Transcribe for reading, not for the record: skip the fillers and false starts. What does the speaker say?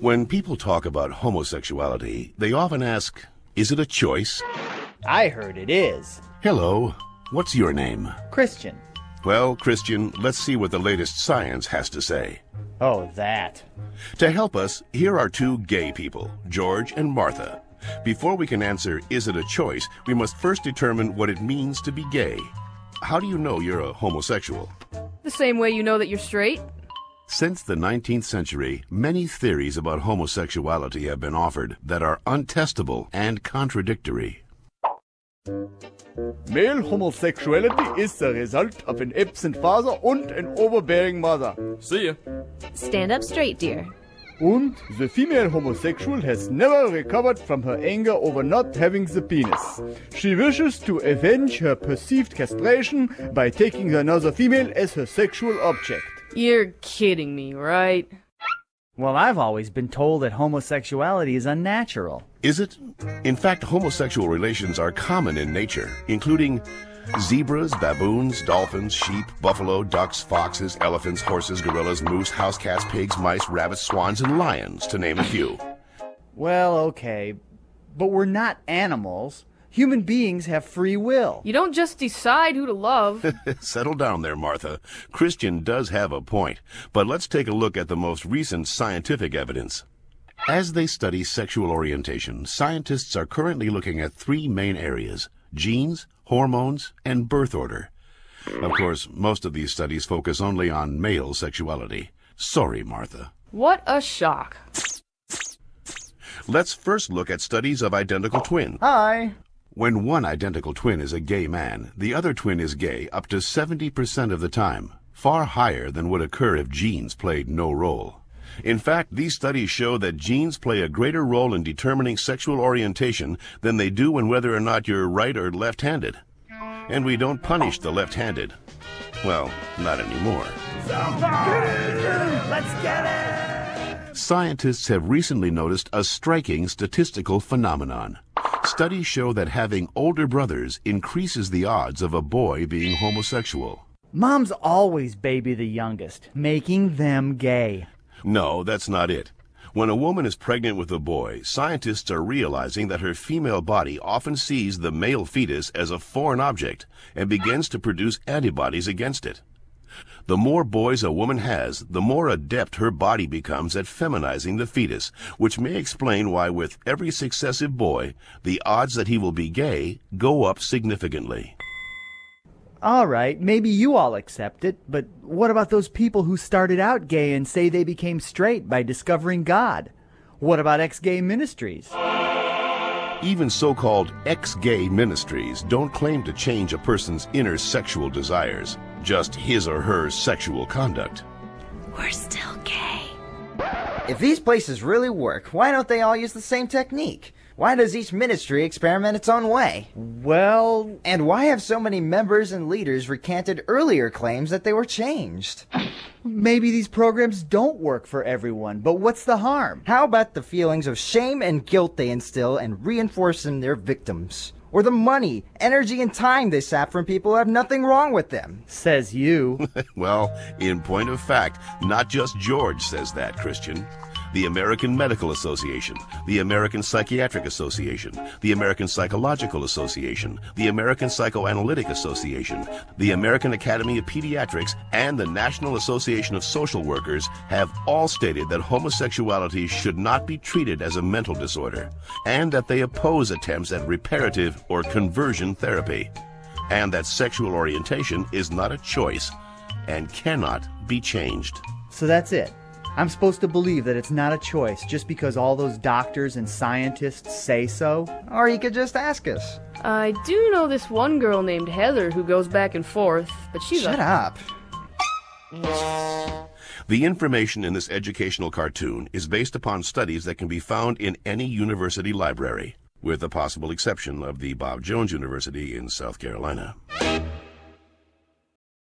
When people talk about homosexuality, they often ask, is it a choice? I heard it is. Hello, what's your name? Christian. Well, Christian, let's see what the latest science has to say. Oh, that. To help us, here are two gay people, George and Martha. Before we can answer, is it a choice, we must first determine what it means to be gay. How do you know you're a homosexual? The same way you know that you're straight. Since the 19th century, many theories about homosexuality have been offered that are untestable and contradictory. Male homosexuality is the result of an absent father and an overbearing mother. See ya. Stand up straight, dear. And the female homosexual has never recovered from her anger over not having the penis. She wishes to avenge her perceived castration by taking another female as her sexual object. You're kidding me, right? Well, I've always been told that homosexuality is unnatural. Is it? In fact, homosexual relations are common in nature, including zebras, baboons, dolphins, sheep, buffalo, ducks, foxes, elephants, horses, gorillas, moose, house cats, pigs, mice, rabbits, swans, and lions, to name a few. Well, okay, but we're not animals. Human beings have free will. You don't just decide who to love. Settle down there, Martha. Christian does have a point, but let's take a look at the most recent scientific evidence. As they study sexual orientation, scientists are currently looking at three main areas: genes, hormones, and birth order. Of course, most of these studies focus only on male sexuality. Sorry, Martha. What a shock. Let's first look at studies of identical twins. Hi. When one identical twin is a gay man, the other twin is gay up to 70% of the time, far higher than would occur if genes played no role. In fact, these studies show that genes play a greater role in determining sexual orientation than they do in whether or not you're right or left-handed. And we don't punish the left-handed. Well, not anymore. Let's get it! Scientists have recently noticed a striking statistical phenomenon. Studies show that having older brothers increases the odds of a boy being homosexual. Moms always baby the youngest, making them gay. No, that's not it. When a woman is pregnant with a boy, scientists are realizing that her female body often sees the male fetus as a foreign object and begins to produce antibodies against it. The more boys a woman has, the more adept her body becomes at feminizing the fetus, which may explain why with every successive boy, the odds that he will be gay go up significantly. All right, maybe you all accept it, but what about those people who started out gay and say they became straight by discovering God? What about ex-gay ministries? Even so-called ex-gay ministries don't claim to change a person's inner sexual desires, just his or her sexual conduct. We're still gay. If these places really work, why don't they all use the same technique? Why does each ministry experiment its own way? Well... And why have so many members and leaders recanted earlier claims that they were changed? Maybe these programs don't work for everyone, but what's the harm? How about the feelings of shame and guilt they instill and reinforce in their victims? Or the money, energy, and time they sap from people who have nothing wrong with them? Says you. Well, in point of fact, not just George says that, Christian. The American Medical Association, the American Psychiatric Association, the American Psychological Association, the American Psychoanalytic Association, the American Academy of Pediatrics, and the National Association of Social Workers have all stated that homosexuality should not be treated as a mental disorder, and that they oppose attempts at reparative or conversion therapy, and that sexual orientation is not a choice and cannot be changed. So that's it. I'm supposed to believe that it's not a choice just because all those doctors and scientists say so? Or you could just ask us. I do know this one girl named Heather who goes back and forth, but she's Shut up. The information in this educational cartoon is based upon studies that can be found in any university library, with the possible exception of the Bob Jones University in South Carolina.